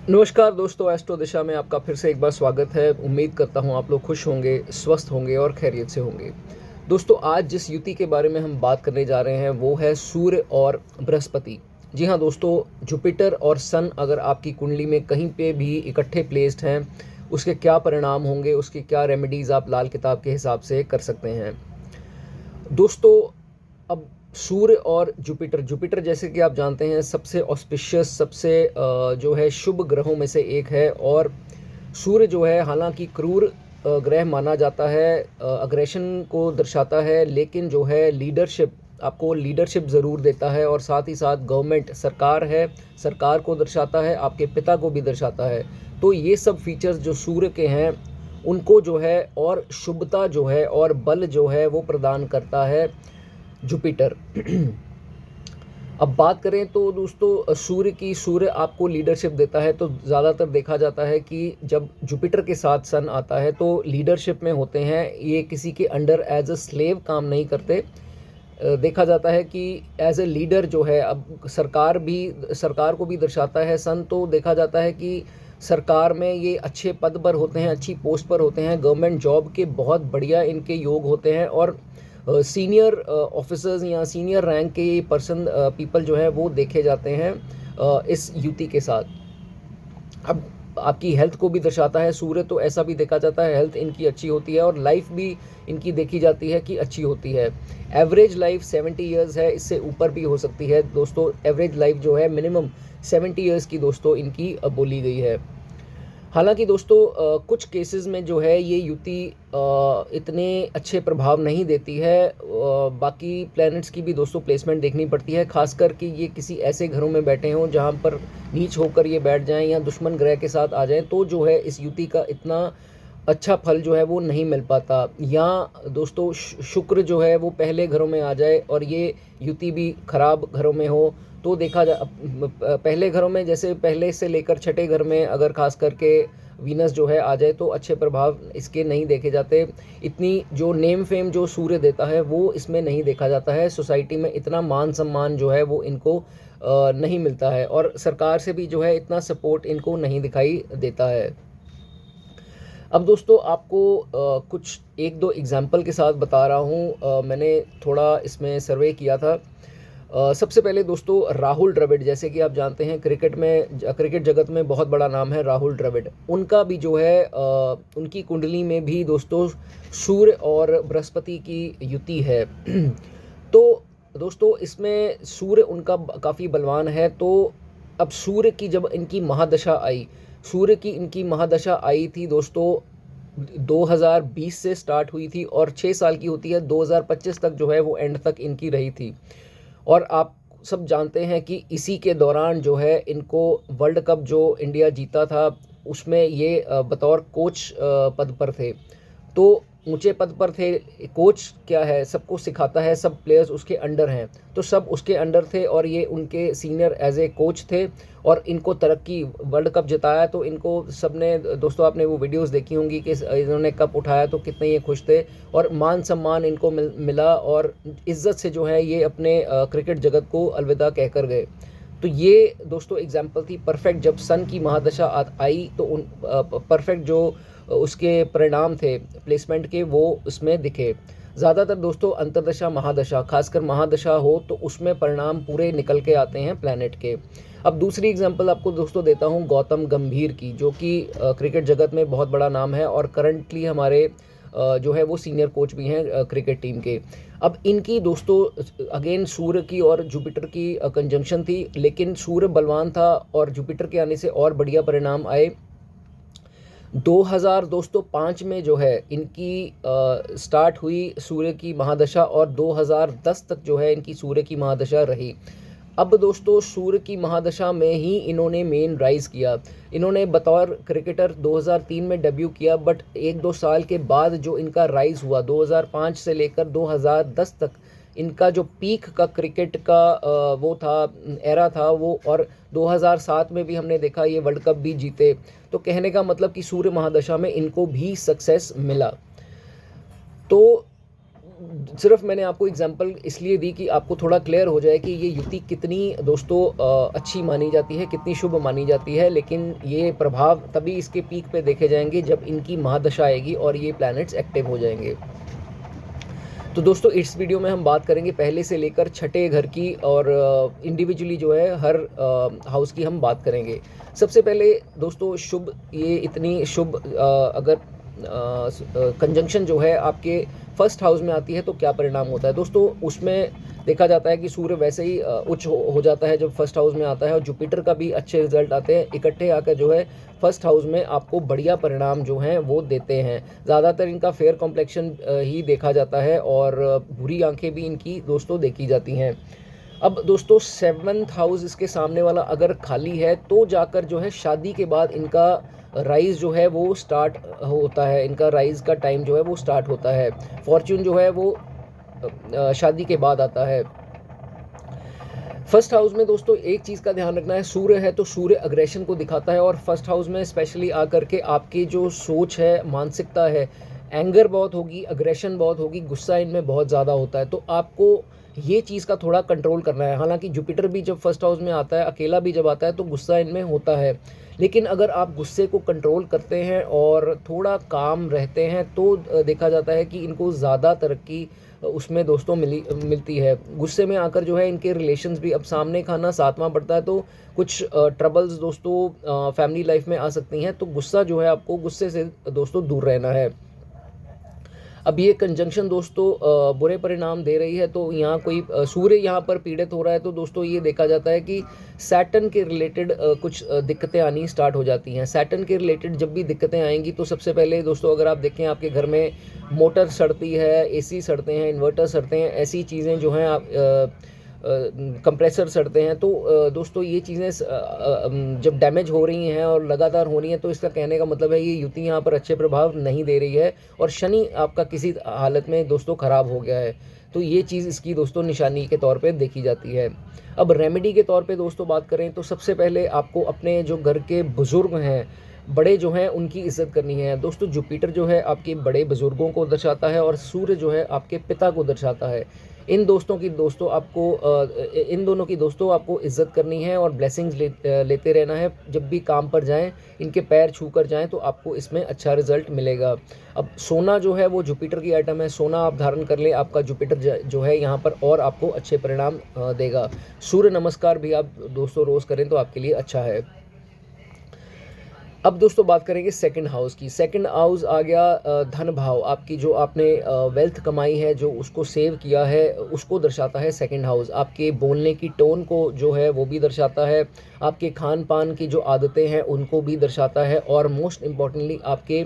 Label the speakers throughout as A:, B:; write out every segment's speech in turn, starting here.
A: नमस्कार दोस्तों, एस्ट्रो दिशा में आपका फिर से एक बार स्वागत है। उम्मीद करता हूँ आप लोग खुश होंगे, स्वस्थ होंगे और खैरियत से होंगे। दोस्तों, आज जिस युति के बारे में हम बात करने जा रहे हैं वो है सूर्य और बृहस्पति। जी हाँ दोस्तों, जुपिटर और सन अगर आपकी कुंडली में कहीं पे भी इकट्ठे प्लेस्ड हैं, उसके क्या परिणाम होंगे, उसकी क्या रेमेडीज़ आप लाल किताब के हिसाब से कर सकते हैं। दोस्तों, अब सूर्य और जुपिटर जुपिटर जैसे कि आप जानते हैं सबसे ऑस्पिशियस, सबसे जो है शुभ ग्रहों में से एक है। और सूर्य जो है हालांकि क्रूर ग्रह माना जाता है, अग्रेशन को दर्शाता है, लेकिन जो है लीडरशिप, आपको लीडरशिप ज़रूर देता है। और साथ ही साथ गवर्नमेंट, सरकार है, सरकार को दर्शाता है, आपके पिता को भी दर्शाता है। तो ये सब फीचर्स जो सूर्य के हैं उनको जो है और शुभता जो है और बल जो है वो प्रदान करता है जुपिटर। अब बात करें तो दोस्तों सूर्य आपको लीडरशिप देता है, तो ज़्यादातर देखा जाता है कि जब जुपिटर के साथ सन आता है तो लीडरशिप में होते हैं, ये किसी के अंडर एज अ स्लेव काम नहीं करते। देखा जाता है कि एज ए लीडर जो है, अब सरकार को भी दर्शाता है सन, तो देखा जाता है कि सरकार में ये अच्छे पद पर होते हैं, अच्छी पोस्ट पर होते हैं, गवर्नमेंट जॉब के बहुत बढ़िया इनके योग होते हैं। और सीनियर ऑफिसर्स या सीनियर रैंक के पर्सन पीपल जो है वो देखे जाते हैं इस युति के साथ। अब आपकी हेल्थ को भी दर्शाता है सूर्य, तो ऐसा भी देखा जाता है हेल्थ इनकी अच्छी होती है और लाइफ भी इनकी देखी जाती है कि अच्छी होती है। एवरेज लाइफ 70 इयर्स है, इससे ऊपर भी हो सकती है दोस्तों। एवरेज लाइफ जो है मिनिमम 70 इयर्स की दोस्तों इनकी बोली गई है। हालांकि दोस्तों कुछ केसेस में जो है ये युति इतने अच्छे प्रभाव नहीं देती है। बाकी प्लैनेट्स की भी दोस्तों प्लेसमेंट देखनी पड़ती है, खासकर कि ये किसी ऐसे घरों में बैठे हों जहां पर नीच होकर ये बैठ जाएं या दुश्मन ग्रह के साथ आ जाएं, तो जो है इस युति का इतना अच्छा फल जो है वो नहीं मिल पाता। या दोस्तों शुक्र जो है वो पहले घरों में आ जाए और ये युति भी खराब घरों में हो, तो देखा जा पहले घरों में, जैसे पहले से लेकर छठे घर में अगर खास करके वीनस जो है आ जाए तो अच्छे प्रभाव इसके नहीं देखे जाते। इतनी जो नेम फेम जो सूर्य देता है वो इसमें नहीं देखा जाता है। सोसाइटी में इतना मान सम्मान जो है वो इनको नहीं मिलता है और सरकार से भी जो है इतना सपोर्ट इनको नहीं दिखाई देता है। अब दोस्तों आपको कुछ एक दो एग्जाम्पल के साथ बता रहा हूँ। मैंने थोड़ा इसमें सर्वे किया था। सबसे पहले दोस्तों राहुल द्रविड़, जैसे कि आप जानते हैं क्रिकेट जगत में बहुत बड़ा नाम है राहुल द्रविड़। उनका भी जो है उनकी कुंडली में भी दोस्तों सूर्य और बृहस्पति की युति है। तो दोस्तों इसमें सूर्य उनका काफ़ी बलवान है। तो अब सूर्य की जब इनकी महादशा आई, सूर्य की इनकी महादशा आई थी दोस्तों 2020 से स्टार्ट हुई थी और 6 साल की होती है, 2025 तक जो है वो एंड तक इनकी रही थी। और आप सब जानते हैं कि इसी के दौरान जो है इनको वर्ल्ड कप जो इंडिया जीता था उसमें ये बतौर कोच पद पर थे। तो ऊंचे पद पर थे। कोच क्या है, सबको सिखाता है, सब प्लेयर्स उसके अंडर हैं, तो सब उसके अंडर थे और ये उनके सीनियर एज ए कोच थे। और इनको तरक्की, वर्ल्ड कप जिताया तो इनको सबने, दोस्तों आपने वो वीडियोस देखी होंगी कि इन्होंने कप उठाया तो कितने ये खुश थे और मान सम्मान इनको मिला और इज्जत से जो है ये अपने क्रिकेट जगत को अलविदा कहकर गए। तो ये दोस्तों एग्जाम्पल थी परफेक्ट। जब सन की महादशा आई तो उन परफेक्ट जो उसके परिणाम थे प्लेसमेंट के वो उसमें दिखे। ज़्यादातर दोस्तों अंतरदशा महादशा, खासकर महादशा हो तो उसमें परिणाम पूरे निकल के आते हैं प्लैनेट के। अब दूसरी एग्जांपल आपको दोस्तों देता हूं गौतम गंभीर की, जो कि क्रिकेट जगत में बहुत बड़ा नाम है और करंटली हमारे जो है वो सीनियर कोच भी हैं क्रिकेट टीम के। अब इनकी दोस्तों अगेन सूर्य की और जुपिटर की कंजंक्शन थी, लेकिन सूर्य बलवान था और जुपिटर के आने से और बढ़िया परिणाम आए। 2000 दोस्तों 5 में जो है इनकी स्टार्ट हुई सूर्य की महादशा और 2010 तक जो है इनकी सूर्य की महादशा रही। अब दोस्तों सूर्य की महादशा में ही इन्होंने मेन राइज किया। इन्होंने बतौर क्रिकेटर 2003 में डेब्यू किया, बट एक दो साल के बाद जो इनका राइज हुआ 2005 से लेकर 2010 तक, इनका जो पीक का क्रिकेट का वो था, एरा था वो। और 2007 में भी हमने देखा ये वर्ल्ड कप भी जीते। तो कहने का मतलब कि सूर्य महादशा में इनको भी सक्सेस मिला। तो सिर्फ मैंने आपको एग्जांपल इसलिए दी कि आपको थोड़ा क्लियर हो जाए कि ये युति कितनी दोस्तों अच्छी मानी जाती है, कितनी शुभ मानी जाती है। लेकिन ये प्रभाव तभी इसके पीक पे देखे जाएंगे जब इनकी महादशा आएगी और ये प्लैनेट्स एक्टिव हो जाएंगे। तो दोस्तों इस वीडियो में हम बात करेंगे पहले से लेकर छठे घर की और इंडिविजुअली जो है हर हाउस की हम बात करेंगे। सबसे पहले दोस्तों शुभ, ये इतनी शुभ अगर कंजंक्शन जो है आपके फर्स्ट हाउस में आती है तो क्या परिणाम होता है दोस्तों। उसमें देखा जाता है कि सूर्य वैसे ही उच्च हो जाता है जब फर्स्ट हाउस में आता है, और जुपिटर का भी अच्छे रिजल्ट आते हैं। इकट्ठे आकर जो है फर्स्ट हाउस में आपको बढ़िया परिणाम जो हैं वो देते हैं। ज़्यादातर इनका फेयर कॉम्प्लेक्शन ही देखा जाता है और बुरी आंखें भी इनकी दोस्तों देखी जाती हैं। अब दोस्तों 7th हाउस इसके सामने वाला अगर खाली है तो जाकर जो है शादी के बाद इनका राइज जो है वो स्टार्ट होता है, इनका राइज का टाइम जो है वो स्टार्ट होता है। फॉर्च्यून जो है वो शादी के बाद आता है। फर्स्ट हाउस में दोस्तों एक चीज़ का ध्यान रखना है, सूर्य है तो सूर्य अग्रेशन को दिखाता है, और फर्स्ट हाउस में स्पेशली आकर के आपकी जो सोच है, मानसिकता है, एंगर बहुत होगी, अग्रेशन बहुत होगी, गुस्सा इनमें बहुत ज़्यादा होता है। तो आपको ये चीज़ का थोड़ा कंट्रोल करना है। हालांकि जुपिटर भी जब फर्स्ट हाउस में आता है, अकेला भी जब आता है तो गुस्सा इनमें होता है, लेकिन अगर आप गुस्से को कंट्रोल करते हैं और थोड़ा काम रहते हैं तो देखा जाता है कि इनको ज़्यादा तरक्की उसमें दोस्तों मिलती है। गुस्से में आकर जो है इनके रिलेशंस भी, अब सामने खाना सातवां बढ़ता है तो कुछ ट्रबल्स दोस्तों फैमिली लाइफ में आ सकती हैं। तो गुस्सा जो है आपको गुस्से से दोस्तों दूर रहना है। अब ये कंजंक्शन दोस्तों बुरे परिणाम दे रही है, तो यहाँ कोई सूर्य यहाँ पर पीड़ित हो रहा है तो दोस्तों ये देखा जाता है कि सैटर्न के रिलेटेड कुछ दिक्कतें आनी स्टार्ट हो जाती हैं। सैटर्न के रिलेटेड जब भी दिक्कतें आएंगी तो सबसे पहले दोस्तों अगर आप देखें आपके घर में मोटर सड़ती है, एसी सड़ते हैं, इन्वर्टर सड़ते हैं, ऐसी चीज़ें जो हैं आप कंप्रेसर सड़ते हैं, तो दोस्तों ये चीज़ें जब डैमेज हो रही हैं और लगातार हो रही हैं तो इसका कहने का मतलब है ये युति यहाँ पर अच्छे प्रभाव नहीं दे रही है और शनि आपका किसी हालत में दोस्तों ख़राब हो गया है। तो ये चीज़ इसकी दोस्तों निशानी के तौर पे देखी जाती है। अब रेमेडी के तौर पे दोस्तों बात करें तो सबसे पहले आपको अपने जो घर के बुज़ुर्ग हैं, बड़े जो हैं, उनकी इज़्ज़त करनी है दोस्तों। जुपिटर जो है आपके बड़े बुज़ुर्गों को दर्शाता है और सूर्य जो है आपके पिता को दर्शाता है। इन दोनों की दोस्तों आपको इज़्ज़त करनी है और ब्लेसिंग्स लेते रहना है। जब भी काम पर जाएं इनके पैर छू कर जाएं तो आपको इसमें अच्छा रिजल्ट मिलेगा। अब सोना जो है वो जुपिटर की आइटम है, सोना आप धारण कर लें, आपका जुपिटर जो है यहाँ पर और आपको अच्छे परिणाम देगा। सूर्य नमस्कार भी आप दोस्तों रोज़ करें तो आपके लिए अच्छा है। अब दोस्तों बात करेंगे सेकंड हाउस की। सेकंड हाउस आ गया धन भाव, आपकी जो आपने वेल्थ कमाई है, जो उसको सेव किया है, उसको दर्शाता है सेकंड हाउस। आपके बोलने की टोन को जो है वो भी दर्शाता है, आपके खान पान की जो आदतें हैं उनको भी दर्शाता है, और मोस्ट इम्पॉर्टेंटली आपके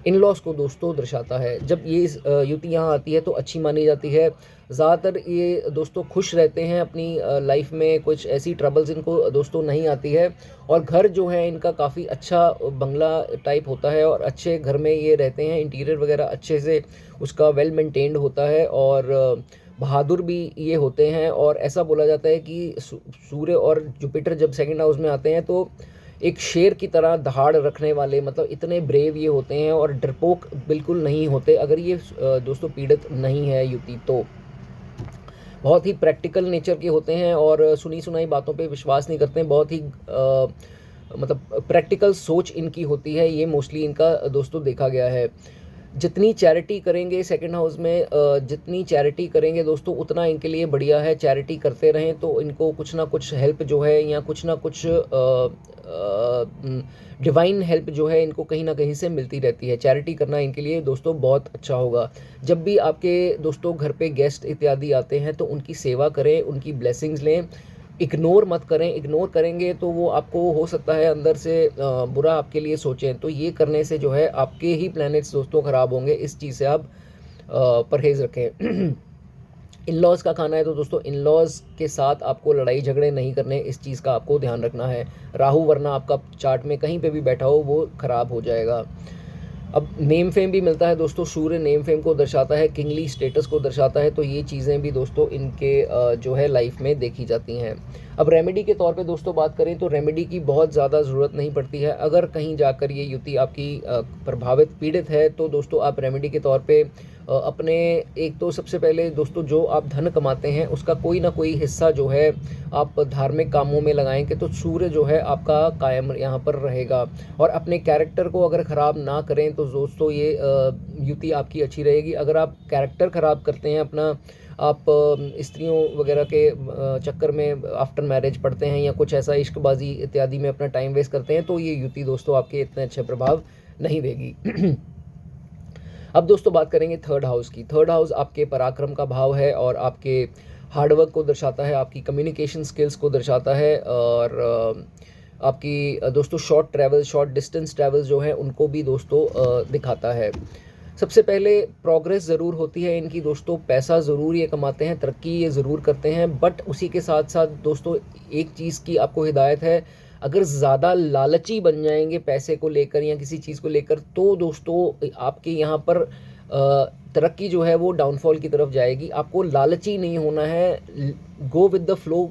A: इन लॉज को दोस्तों दर्शाता है। जब ये युति यहाँ आती है तो अच्छी मानी जाती है। ज़्यादातर ये दोस्तों खुश रहते हैं अपनी लाइफ में, कुछ ऐसी ट्रबल्स इनको दोस्तों नहीं आती है, और घर जो है इनका काफ़ी अच्छा बंगला टाइप होता है और अच्छे घर में ये रहते हैं। इंटीरियर वगैरह अच्छे से उसका वेल मेंटेन्ड होता है और बहादुर भी ये होते हैं। और ऐसा बोला जाता है कि सूर्य और जुपिटर जब सेकंड हाउस में आते हैं तो एक शेर की तरह दहाड़ रखने वाले, मतलब इतने ब्रेव ये होते हैं और डरपोक बिल्कुल नहीं होते अगर ये दोस्तों पीड़ित नहीं है युति तो। बहुत ही प्रैक्टिकल नेचर के होते हैं और सुनी सुनाई बातों पे विश्वास नहीं करते हैं। बहुत ही मतलब प्रैक्टिकल सोच इनकी होती है, ये मोस्टली इनका दोस्तों देखा गया है। जितनी चैरिटी करेंगे सेकंड हाउस में, जितनी चैरिटी करेंगे दोस्तों उतना इनके लिए बढ़िया है। चैरिटी करते रहें तो इनको कुछ ना कुछ हेल्प जो है या कुछ ना कुछ डिवाइन हेल्प जो है इनको कहीं ना कहीं से मिलती रहती है। चैरिटी करना इनके लिए दोस्तों बहुत अच्छा होगा। जब भी आपके दोस्तों घर पे गेस्ट इत्यादि आते हैं तो उनकी सेवा करें, उनकी ब्लेसिंग्स लें, इग्नोर मत करें। इग्नोर करेंगे तो वो आपको हो सकता है अंदर से बुरा आपके लिए सोचें, तो ये करने से जो है आपके ही प्लैनेट्स दोस्तों ख़राब होंगे। इस चीज़ से आप परहेज़ रखें। इन लॉज का खाना है तो दोस्तों इन लॉज के साथ आपको लड़ाई झगड़े नहीं करने, इस चीज़ का आपको ध्यान रखना है। राहु वरना आपका चार्ट में कहीं पे भी बैठा हो वो ख़राब हो जाएगा। अब नेम फेम भी मिलता है दोस्तों, सूर्य नेम फेम को दर्शाता है, किंगली स्टेटस को दर्शाता है, तो ये चीज़ें भी दोस्तों इनके जो है लाइफ में देखी जाती हैं। अब रेमेडी के तौर पे दोस्तों बात करें तो रेमेडी की बहुत ज़्यादा ज़रूरत नहीं पड़ती है। अगर कहीं जाकर ये युति आपकी प्रभावित पीड़ित है तो दोस्तों आप रेमेडी के तौर पे अपने एक तो सबसे पहले दोस्तों जो आप धन कमाते हैं उसका कोई ना कोई हिस्सा जो है आप धार्मिक कामों में लगाएंगे तो सूर्य जो है आपका कायम यहाँ पर रहेगा। और अपने कैरेक्टर को अगर ख़राब ना करें तो दोस्तों ये युति आपकी अच्छी रहेगी। अगर आप कैरेक्टर ख़राब करते हैं अपना, आप स्त्रियों वगैरह के चक्कर में आफ्टर मैरिज पढ़ते हैं या कुछ ऐसा इश्कबाजी इत्यादि में अपना टाइम वेस्ट करते हैं तो ये युति दोस्तों आपके इतने अच्छे प्रभाव नहीं देगी। अब दोस्तों बात करेंगे थर्ड हाउस की। थर्ड हाउस आपके पराक्रम का भाव है और आपके हार्डवर्क को दर्शाता है, आपकी कम्युनिकेशन स्किल्स को दर्शाता है और आपकी दोस्तों short travel, short distance travel जो है उनको भी दोस्तों दिखाता है। सबसे पहले प्रोग्रेस ज़रूर होती है इनकी दोस्तों, पैसा ज़रूर ये कमाते हैं, तरक्की ये ज़रूर करते हैं, बट उसी के साथ साथ दोस्तों एक चीज़ की आपको हिदायत है, अगर ज़्यादा लालची बन जाएंगे पैसे को लेकर या किसी चीज़ को लेकर तो दोस्तों आपके यहाँ पर तरक्की जो है वो डाउनफॉल की तरफ जाएगी। आपको लालची नहीं होना है, गो विद द फ्लो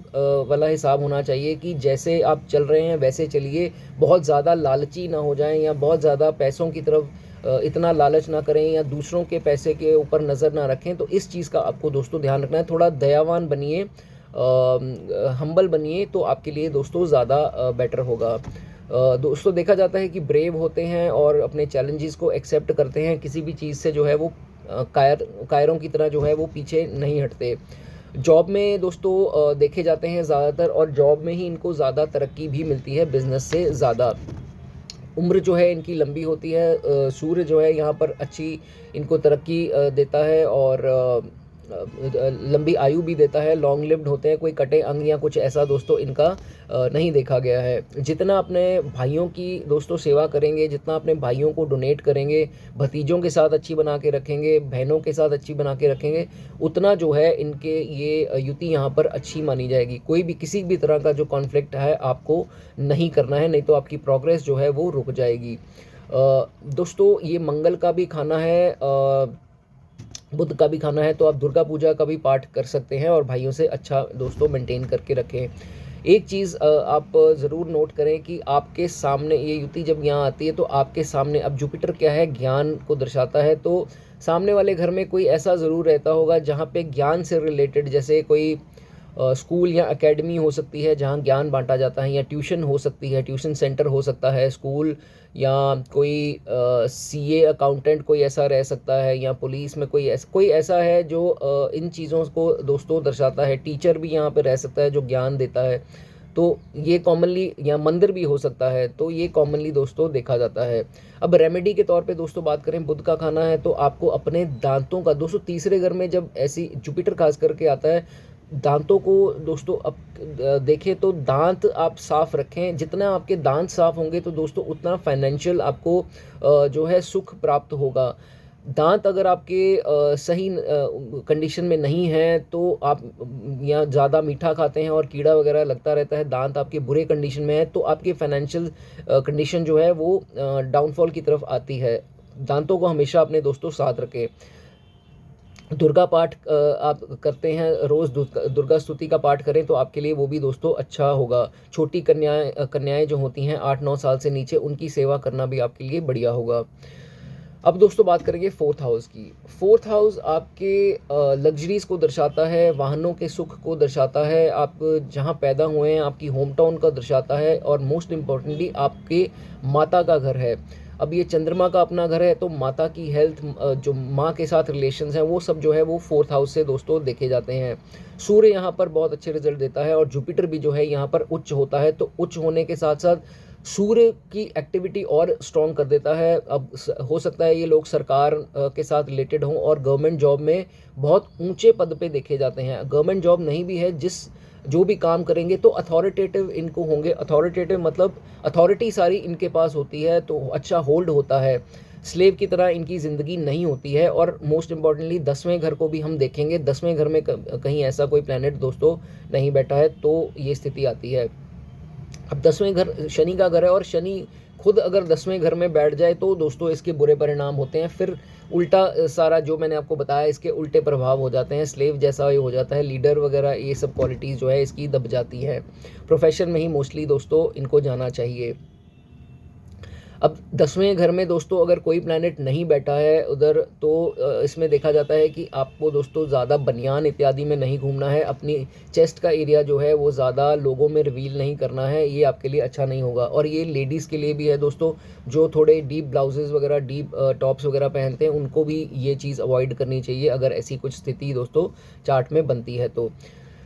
A: वाला हिसाब होना चाहिए कि जैसे आप चल रहे हैं वैसे चलिए, बहुत ज़्यादा लालची ना हो जाएं या बहुत ज़्यादा पैसों की तरफ इतना लालच ना करें या दूसरों के पैसे के ऊपर नज़र ना रखें। तो इस चीज़ का आपको दोस्तों ध्यान रखना है। थोड़ा दयावान बनिए, हम्बल बनिए तो आपके लिए दोस्तों ज़्यादा बेटर होगा। दोस्तों देखा जाता है कि ब्रेव होते हैं और अपने चैलेंजेस को एक्सेप्ट करते हैं, किसी भी चीज़ से जो है वो कायरों की तरह जो है वो पीछे नहीं हटते। जॉब में दोस्तों देखे जाते हैं ज़्यादातर और जॉब में ही इनको ज़्यादा तरक्की भी मिलती है बिज़नेस से ज़्यादा। उम्र जो है इनकी लंबी होती है, सूर्य जो है यहाँ पर अच्छी इनको तरक्की देता है और लंबी आयु भी देता है, लॉन्ग लिव्ड होते हैं, कोई कटे अंग या कुछ ऐसा दोस्तों इनका नहीं देखा गया है। जितना अपने भाइयों की दोस्तों सेवा करेंगे, जितना अपने भाइयों को डोनेट करेंगे, भतीजों के साथ अच्छी बना के रखेंगे, बहनों के साथ अच्छी बना के रखेंगे, उतना जो है इनके ये युति यहाँ पर अच्छी मानी जाएगी। कोई भी किसी भी तरह का जो कॉन्फ्लिक्ट है आपको नहीं करना है, नहीं तो आपकी प्रोग्रेस जो है वो रुक जाएगी। दोस्तों ये मंगल का भी खाना है, बुध का भी खाना है, तो आप दुर्गा पूजा का भी पाठ कर सकते हैं और भाइयों से अच्छा दोस्तों मेंटेन करके रखें। एक चीज़ आप ज़रूर नोट करें कि आपके सामने ये युति जब यहाँ आती है तो आपके सामने, अब जुपिटर क्या है, ज्ञान को दर्शाता है, तो सामने वाले घर में कोई ऐसा ज़रूर रहता होगा जहाँ पे ज्ञान से रिलेटेड, जैसे कोई स्कूल या एकेडमी हो सकती है जहाँ ज्ञान बांटा जाता है, या ट्यूशन हो सकती है, ट्यूशन सेंटर हो सकता है, स्कूल, या कोई सीए अकाउंटेंट कोई ऐसा रह सकता है, या पुलिस में कोई ऐसा है जो इन चीज़ों को दोस्तों दर्शाता है। टीचर भी यहाँ पे रह सकता है जो ज्ञान देता है, तो ये कॉमनली, या मंदिर भी हो सकता है, तो ये कॉमनली दोस्तों देखा जाता है। अब रेमेडी के तौर पे दोस्तों बात करें, बुध का खाना है, तो आपको अपने दांतों का दोस्तों, तीसरे घर में जब ऐसी जुपिटर खास करके आता है, दांतों को दोस्तों अब देखें तो दांत आप साफ रखें। जितना आपके दांत साफ होंगे तो दोस्तों उतना फाइनेंशियल आपको जो है सुख प्राप्त होगा। दांत अगर आपके सही कंडीशन में नहीं है तो आप या ज़्यादा मीठा खाते हैं और कीड़ा वगैरह लगता रहता है, दांत आपके बुरे कंडीशन में है, तो आपकी फाइनेंशियल कंडीशन जो है वो डाउनफॉल की तरफ आती है। दांतों को हमेशा अपने दोस्तों साथ रखें। दुर्गा पाठ आप करते हैं, रोज़ दुर्गा स्तुति का पाठ करें तो आपके लिए वो भी दोस्तों अच्छा होगा। छोटी कन्याएं जो होती हैं 8-9 साल से नीचे, उनकी सेवा करना भी आपके लिए बढ़िया होगा। अब दोस्तों बात करेंगे फोर्थ हाउस की। फोर्थ हाउस आपके लग्जरीज़ को दर्शाता है, वाहनों के सुख को दर्शाता है, आप जहाँ पैदा हुए हैं आपकी होम टाउन का दर्शाता है, और मोस्ट इम्पॉर्टेंटली आपके माता का घर है। अब ये चंद्रमा का अपना घर है तो माता की हेल्थ, जो माँ के साथ रिलेशंस हैं वो सब जो है वो फोर्थ हाउस से दोस्तों देखे जाते हैं। सूर्य यहाँ पर बहुत अच्छे रिजल्ट देता है और जुपिटर भी जो है यहाँ पर उच्च होता है, तो उच्च होने के साथ साथ सूर्य की एक्टिविटी और स्ट्रॉन्ग कर देता है। अब हो सकता है ये लोग सरकार के साथ रिलेटेड हों और गवर्नमेंट जॉब में बहुत ऊंचे पद पे देखे जाते हैं। गवर्नमेंट जॉब नहीं भी है, जो भी काम करेंगे तो अथॉरिटेटिव इनको होंगे। अथॉरिटेटिव मतलब अथॉरिटी सारी इनके पास होती है, तो अच्छा होल्ड होता है। स्लेव की तरह इनकी ज़िंदगी नहीं होती है। और मोस्ट इम्पॉर्टेंटली 10वें घर को भी हम देखेंगे, 10वें घर में कहीं ऐसा कोई प्लैनेट दोस्तों नहीं बैठा है तो ये स्थिति आती है। अब 10वें घर शनि का घर है और शनि खुद अगर 10वें घर में बैठ जाए तो दोस्तों इसके बुरे परिणाम होते हैं। फिर उल्टा सारा जो मैंने आपको बताया इसके उल्टे प्रभाव हो जाते हैं, स्लेव जैसा ये हो जाता है, लीडर वगैरह ये सब क्वालिटीज़ जो है इसकी दब जाती हैं। प्रोफेशन में ही मोस्टली दोस्तों इनको जाना चाहिए। अब 10वें घर में दोस्तों अगर कोई प्लैनेट नहीं बैठा है उधर तो इसमें देखा जाता है कि आपको दोस्तों ज़्यादा बनियान इत्यादि में नहीं घूमना है, अपनी चेस्ट का एरिया जो है वो ज़्यादा लोगों में रिवील नहीं करना है, ये आपके लिए अच्छा नहीं होगा। और ये लेडीज़ के लिए भी है दोस्तों, जो थोड़े डीप ब्लाउजेज़ वगैरह डीप टॉप्स वगैरह पहनते हैं उनको भी ये चीज़ अवॉइड करनी चाहिए अगर ऐसी कुछ स्थिति दोस्तों चार्ट में बनती है तो।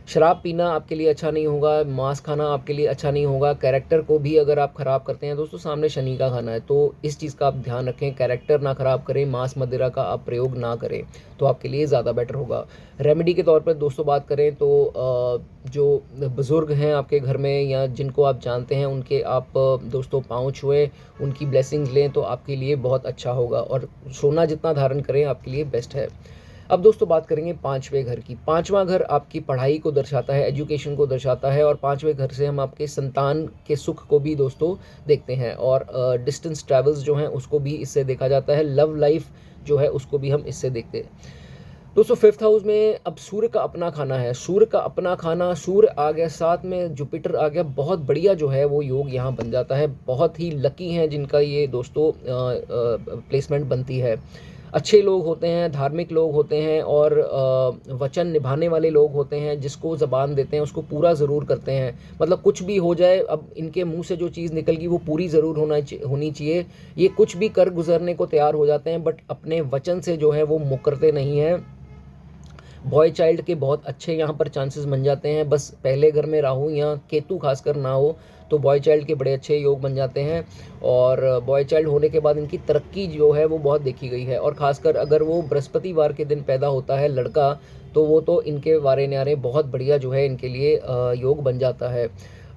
A: शराब पीना आपके लिए अच्छा नहीं होगा, मांस खाना आपके लिए अच्छा नहीं होगा, कैरेक्टर को भी अगर आप ख़राब करते हैं दोस्तों, सामने शनि का खाना है तो इस चीज़ का आप ध्यान रखें, कैरेक्टर ना ख़राब करें, मांस मदिरा का आप प्रयोग ना करें तो आपके लिए ज़्यादा बेटर होगा। रेमेडी के तौर पर दोस्तों बात करें तो जो बुज़ुर्ग हैं आपके घर में या जिनको आप जानते हैं उनके आप दोस्तों पाँव छुएं, उनकी ब्लेसिंग्स लें तो आपके लिए बहुत अच्छा होगा। और सोना जितना धारण करें आपके लिए बेस्ट है। अब दोस्तों बात करेंगे 5वें घर की। 5वां घर आपकी पढ़ाई को दर्शाता है, एजुकेशन को दर्शाता है और 5वें घर से हम आपके संतान के सुख को भी दोस्तों देखते हैं और डिस्टेंस ट्रैवल्स जो हैं उसको भी इससे देखा जाता है, लव लाइफ जो है उसको भी हम इससे देखते हैं। दोस्तों 5th हाउस में अब सूर्य का अपना खाना है, सूर्य का अपना खाना, सूर्य आ गया, साथ में जुपिटर आ गया, बहुत बढ़िया जो है वो योग यहाँ बन जाता है। बहुत ही लकी हैं जिनका ये दोस्तों प्लेसमेंट बनती है। अच्छे लोग होते हैं, धार्मिक लोग होते हैं और वचन निभाने वाले लोग होते हैं, जिसको ज़बान देते हैं उसको पूरा ज़रूर करते हैं। मतलब कुछ भी हो जाए, अब इनके मुंह से जो चीज़ निकल गई वो पूरी ज़रूर होनी चाहिए। ये कुछ भी कर गुजरने को तैयार हो जाते हैं बट अपने वचन से जो है वो मुकरते नहीं हैं। बॉय चाइल्ड के बहुत अच्छे यहाँ पर चांसेस बन जाते हैं, बस पहले घर में राहु या केतु खासकर ना हो तो बॉय चाइल्ड के बड़े अच्छे योग बन जाते हैं। और बॉय चाइल्ड होने के बाद इनकी तरक्की जो है वो बहुत देखी गई है। और ख़ासकर अगर वो बृहस्पतिवार के दिन पैदा होता है लड़का तो वो तो इनके वारे न्यारे बहुत बढ़िया जो है इनके लिए योग बन जाता है।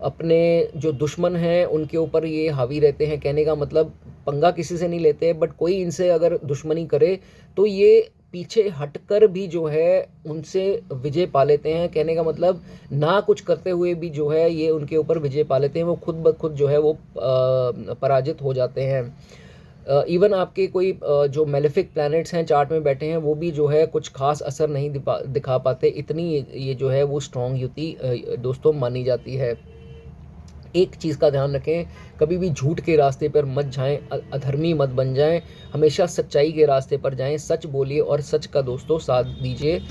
A: अपने जो दुश्मन हैं उनके ऊपर ये हावी रहते हैं, कहने का मतलब पंगा किसी से नहीं लेते बट कोई इनसे अगर दुश्मनी करे तो ये पीछे हटकर भी जो है उनसे विजय पा लेते हैं। कहने का मतलब ना कुछ करते हुए भी जो है ये उनके ऊपर विजय पा लेते हैं, वो खुद ब खुद जो है वो पराजित हो जाते हैं। इवन आपके कोई जो मेलेफिक प्लैनेट्स हैं चार्ट में बैठे हैं वो भी जो है कुछ खास असर नहीं दिखा पाते, इतनी ये जो है वो स्ट्रॉन्ग युति दोस्तों मानी जाती है। एक चीज़ का ध्यान रखें, कभी भी झूठ के रास्ते पर मत जाएं, अधर्मी मत बन जाएं, हमेशा सच्चाई के रास्ते पर जाएं, सच बोलिए और सच का दोस्तों साथ दीजिए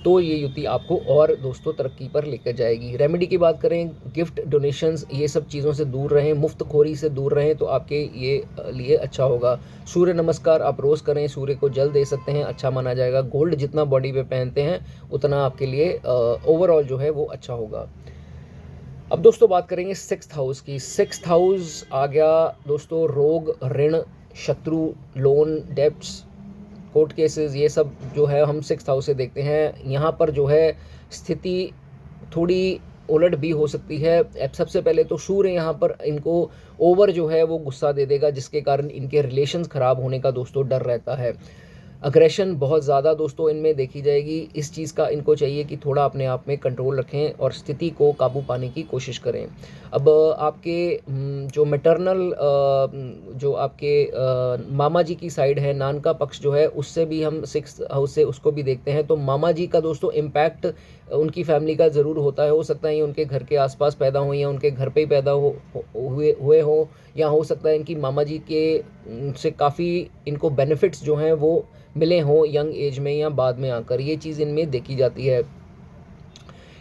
A: तो ये युति आपको और दोस्तों तरक्की पर लेकर जाएगी। रेमेडी की बात करें, गिफ्ट डोनेशंस ये सब चीज़ों से दूर रहें, मुफ्तखोरी से दूर रहें तो आपके ये लिए अच्छा होगा। सूर्य नमस्कार आप रोज़ करें, सूर्य को जल दे सकते हैं, अच्छा माना जाएगा। गोल्ड जितना बॉडी पे पहनते हैं उतना आपके लिए ओवरऑल जो है वो अच्छा होगा। अब दोस्तों बात करेंगे 6th हाउस की। 6th हाउस आ गया दोस्तों रोग, ऋण, शत्रु, लोन, डेब्ट्स, कोर्ट केसेस, ये सब जो है हम 6th हाउस से देखते हैं। यहाँ पर जो है स्थिति थोड़ी उलट भी हो सकती है। अब सबसे पहले तो सूर्य यहाँ पर इनको ओवर जो है वो गुस्सा दे देगा, जिसके कारण इनके रिलेशंस ख़राब होने का दोस्तों डर रहता है। अग्रेशन बहुत ज़्यादा दोस्तों इनमें देखी जाएगी। इस चीज़ का इनको चाहिए कि थोड़ा अपने आप में कंट्रोल रखें और स्थिति को काबू पाने की कोशिश करें। अब आपके जो मैटरनल जो आपके मामा जी की साइड है, नान का पक्ष जो है, उससे भी हम 6th हाउस से उसको भी देखते हैं। तो मामा जी का दोस्तों इम्पैक्ट उनकी फैमिली का ज़रूर होता है। हो सकता है ये उनके घर के आसपास पैदा हो या उनके घर पे ही पैदा हुए हो, या हो सकता है इनकी मामा जी के से काफ़ी इनको बेनिफिट्स जो हैं वो मिले हों यंग एज में या बाद में आकर, ये चीज़ इनमें देखी जाती है।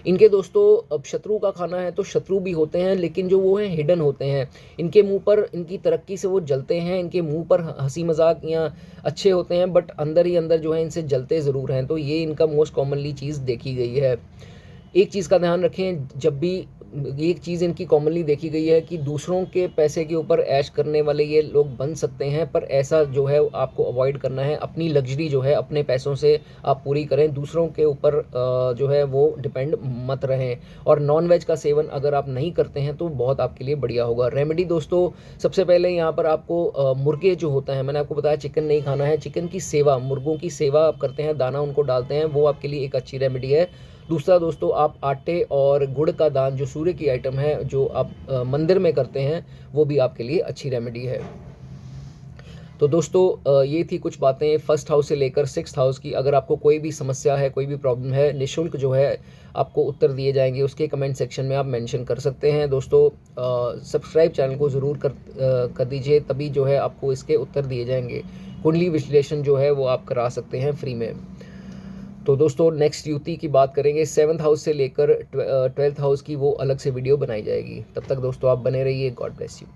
A: इनके दोस्तों अब शत्रु का खाना है तो शत्रु भी होते हैं, लेकिन जो वो हैं हिडन होते हैं। इनके मुंह पर इनकी तरक्की से वो जलते हैं, इनके मुंह पर हंसी मजाक या अच्छे होते हैं बट अंदर ही अंदर जो है इनसे जलते ज़रूर हैं। तो ये इनका मोस्ट कॉमनली चीज़ देखी गई है। एक चीज़ का ध्यान रखें, जब भी एक चीज़ इनकी कॉमनली देखी गई है कि दूसरों के पैसे के ऊपर ऐश करने वाले ये लोग बन सकते हैं, पर ऐसा जो है आपको अवॉइड करना है। अपनी लग्जरी जो है अपने पैसों से आप पूरी करें, दूसरों के ऊपर जो है वो डिपेंड मत रहें। और नॉन वेज का सेवन अगर आप नहीं करते हैं तो बहुत आपके लिए बढ़िया होगा। रेमेडी दोस्तों सबसे पहले यहाँ पर आपको मुर्गे जो होता है, मैंने आपको बताया चिकन नहीं खाना है, चिकन की सेवा, मुर्गों की सेवा आप करते हैं, दाना उनको डालते हैं, वो आपके लिए एक अच्छी रेमेडी है। दूसरा दोस्तों, आप आटे और गुड़ का दान, जो सूर्य की आइटम है, जो आप मंदिर में करते हैं, वो भी आपके लिए अच्छी रेमेडी है। तो दोस्तों ये थी कुछ बातें फर्स्ट हाउस से लेकर सिक्स्थ हाउस की। अगर आपको कोई भी समस्या है, कोई भी प्रॉब्लम है, निःशुल्क जो है आपको उत्तर दिए जाएंगे, उसके कमेंट सेक्शन में आप मेंशन कर सकते हैं। दोस्तों सब्सक्राइब चैनल को ज़रूर कर दीजिए, तभी जो है आपको इसके उत्तर दिए जाएंगे। कुंडली विश्लेषण जो है वो आप करा सकते हैं फ्री में। तो दोस्तों नेक्स्ट युति की बात करेंगे, 7th हाउस से लेकर 12th हाउस की, वो अलग से वीडियो बनाई जाएगी। तब तक दोस्तों आप बने रहिए। God bless you.